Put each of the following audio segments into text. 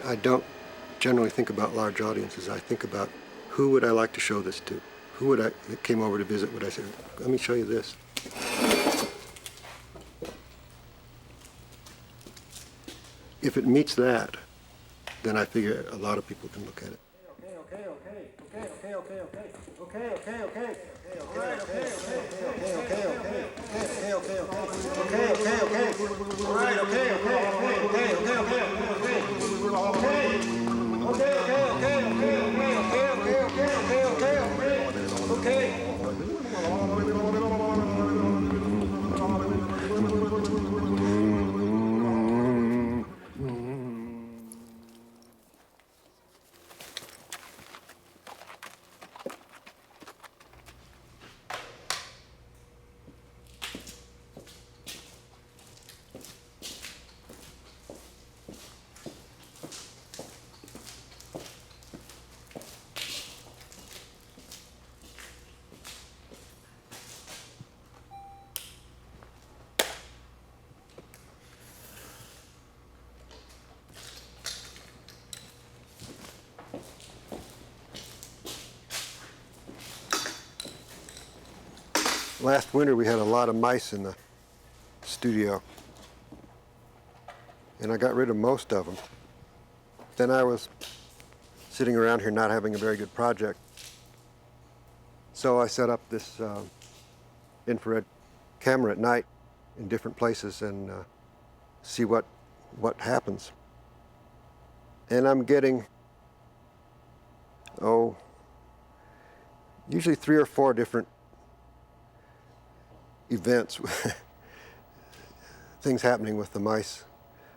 I don't generally think about large audiences. I think about who would I like to show this to? Who would I, that came over to visit, would I say, let me show you this? If it meets that, then I figure a lot of people can look at it. Last winter we had a lot of mice in the studio, and I got rid of most of them. Then I was sitting around here not having a very good project, so I set up this infrared camera at night in different places and see what happens. And I'm getting, usually 3 or 4 different events, things happening with the mice,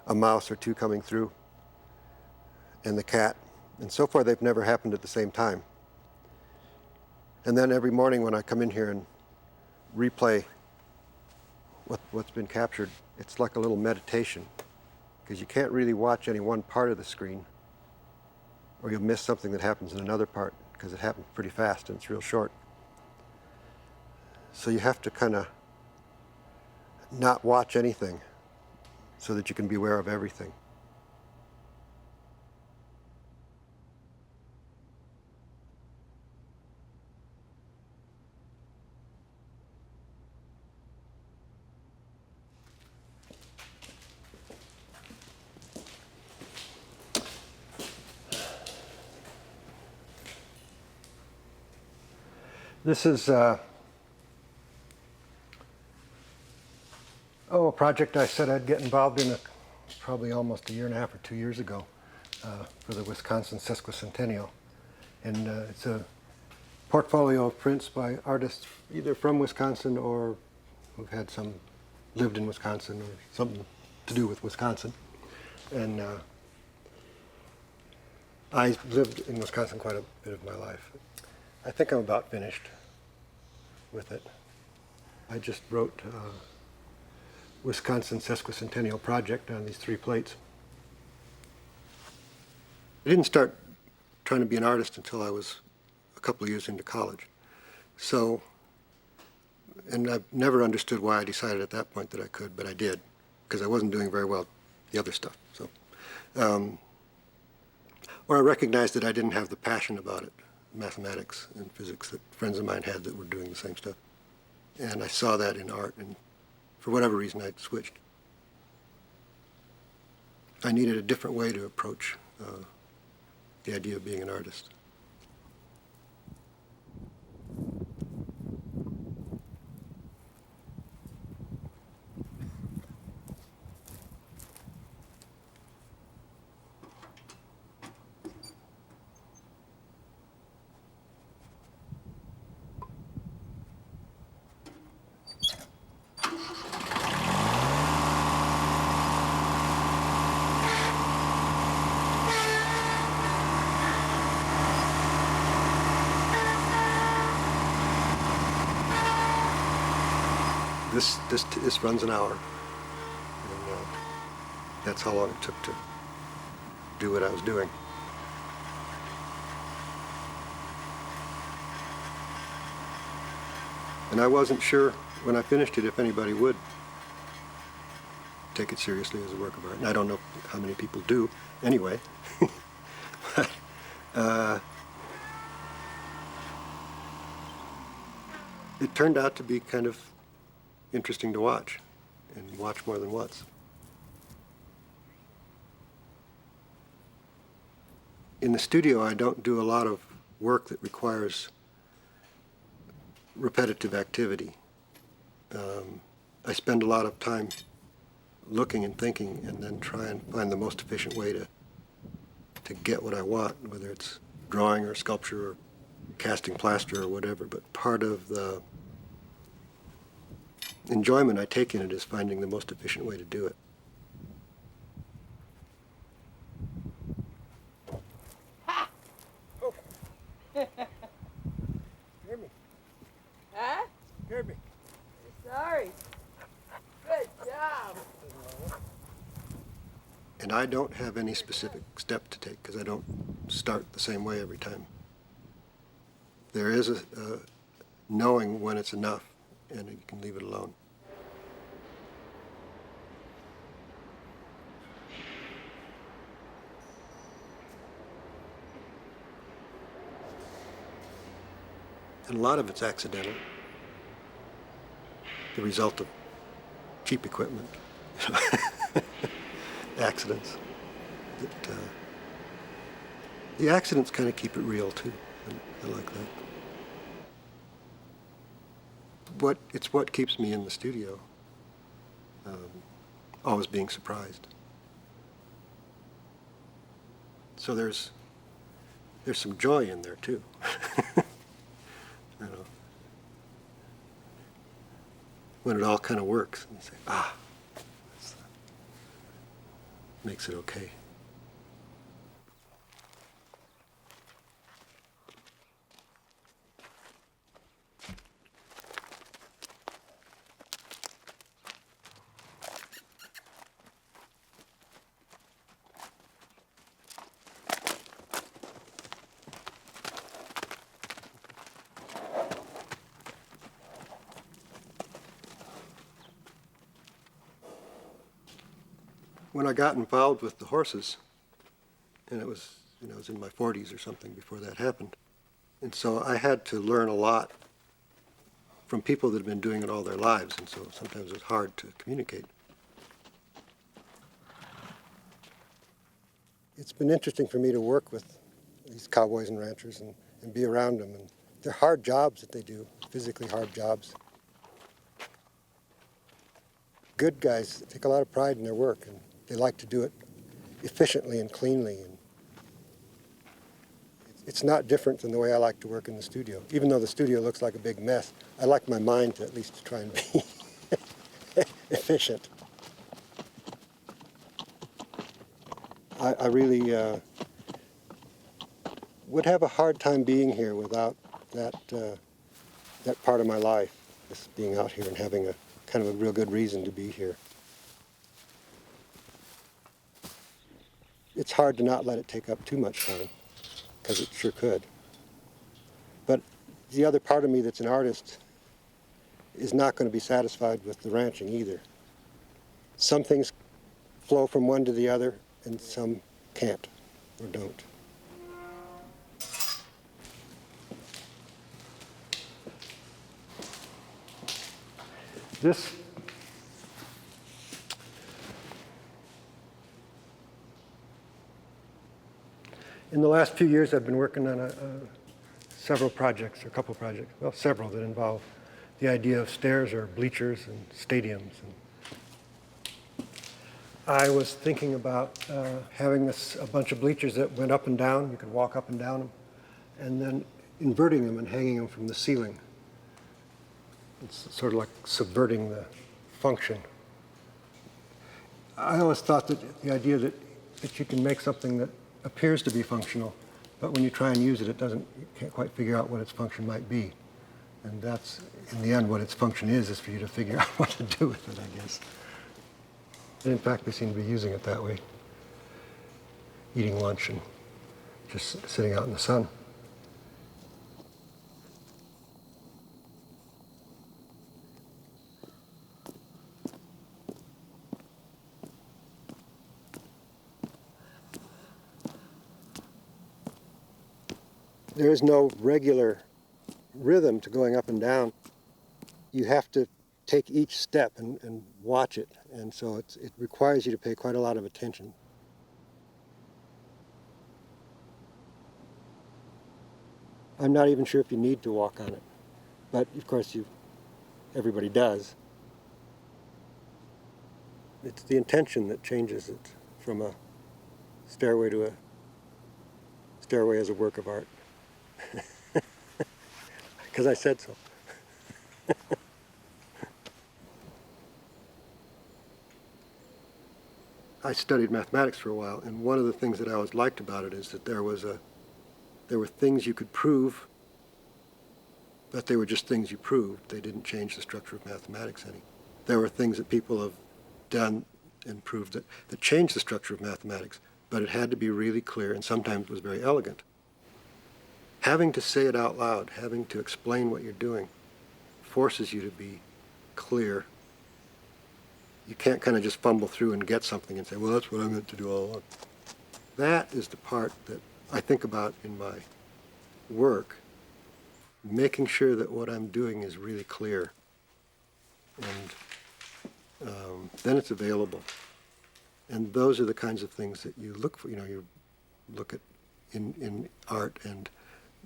a mouse or 2 coming through, and the cat. And so far they've never happened at the same time. And then every morning when I come in here and replay what's been captured, it's like a little meditation, because you can't really watch any one part of the screen or you'll miss something that happens in another part, because it happens pretty fast and it's real short. So you have to kind of not watch anything so that you can be aware of everything. This is a project I said I'd get involved in probably almost 1.5 years or 2 years ago for the Wisconsin Sesquicentennial. And it's a portfolio of prints by artists either from Wisconsin or who've had some lived in Wisconsin or something to do with Wisconsin. And I lived in Wisconsin quite a bit of my life. I think I'm about finished with it. I just wrote Wisconsin Sesquicentennial Project on these 3 plates. I didn't start trying to be an artist until I was a couple of years into college. So, and I've never understood why I decided at that point that I could, but I did, because I wasn't doing very well the other stuff. So, or I recognized that I didn't have the passion about it, mathematics and physics, that friends of mine had that were doing the same stuff. And I saw that in art, and for whatever reason, I switched. I needed a different way to approach the idea of being an artist. This runs an hour, and that's how long it took to do what I was doing. And I wasn't sure when I finished it if anybody would take it seriously as a work of art. And I don't know how many people do anyway. But, it turned out to be kind of interesting to watch, and watch more than once. In the studio, I don't do a lot of work that requires repetitive activity. I spend a lot of time looking and thinking, and then try and find the most efficient way to get what I want, whether it's drawing or sculpture or casting plaster or whatever. But part of the enjoyment I take in it is finding the most efficient way to do it. Hear me. Huh? Hear me. Sorry. Good job. And I don't have any specific step to take because I don't start the same way every time. There is a knowing when it's enough, and you can leave it alone. And a lot of it's accidental, the result of cheap equipment, accidents. The accidents kind of keep it real too. I like that. It's what keeps me in the studio, always being surprised. So there's some joy in there too. You know, when it all kind of works, and you say, that's, makes it okay. When I got involved with the horses, and it was, I was in my 40s or something before that happened, and so I had to learn a lot from people that had been doing it all their lives, and so sometimes it was hard to communicate. It's been interesting for me to work with these cowboys and ranchers and be around them, and they're hard jobs that they do, physically hard jobs. Good guys take a lot of pride in their work, and they like to do it efficiently and cleanly. And it's not different than the way I like to work in the studio. Even though the studio looks like a big mess, I like my mind to at least try and be efficient. I really would have a hard time being here without that part of my life, just being out here and having a kind of a real good reason to be here. It's hard to not let it take up too much time, because it sure could. But the other part of me that's an artist is not going to be satisfied with the ranching either. Some things flow from one to the other, and some can't or don't. This in the last few years, I've been working on several projects, or a couple projects, well, several that involve the idea of stairs or bleachers and stadiums. And I was thinking about having a bunch of bleachers that went up and down. You could walk up and down them, and then inverting them and hanging them from the ceiling. It's sort of like subverting the function. I always thought that the idea that you can make something that appears to be functional, but when you try and use it, you can't quite figure out what its function might be. And that's, in the end, what its function is for you to figure out what to do with it, I guess. And in fact, they seem to be using it that way. Eating lunch and just sitting out in the sun. there is no regular rhythm to going up and down. You have to take each step and watch it, and so it requires you to pay quite a lot of attention. I'm not even sure if you need to walk on it, but of course everybody does. It's the intention that changes it from a stairway to a stairway as a work of art. Because I said so. I studied mathematics for a while, and one of the things that I always liked about it is that there were things you could prove, but they were just things you proved. They didn't change the structure of mathematics any. There were things that people have done and proved that changed the structure of mathematics, but it had to be really clear and sometimes was very elegant. Having to say it out loud, having to explain what you're doing, forces you to be clear. You can't kind of just fumble through and get something and say, well, that's what I meant to do all along. That is the part that I think about in my work, making sure that what I'm doing is really clear. And then it's available. And those are the kinds of things that you look for. You look at in art, and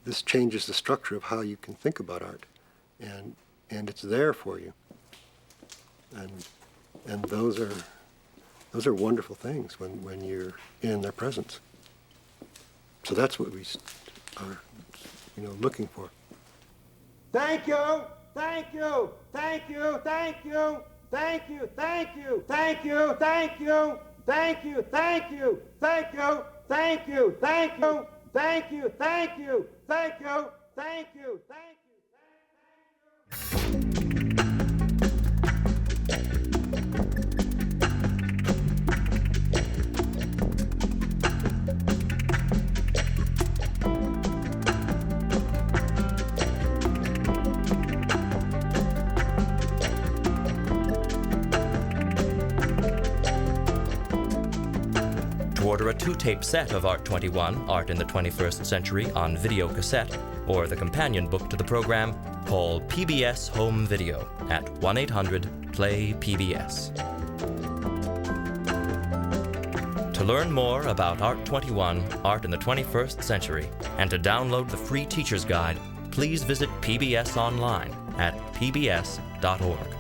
this changes the structure of how you can think about art. And it's there for you. And those are wonderful things when you're in their presence. So that's what we are, looking for. Thank you, thank you, thank you, thank you, thank you, thank you, thank you, thank you, thank you, thank you, thank you, thank you, thank you, thank you, thank you, thank you, thank you, thank you. To order a 2-tape set of Art 21, Art in the 21st Century on video cassette, or the companion book to the program, call PBS Home Video at 1-800-PLAY-PBS. To learn more about Art 21, Art in the 21st Century, and to download the free teacher's guide, please visit PBS online at pbs.org.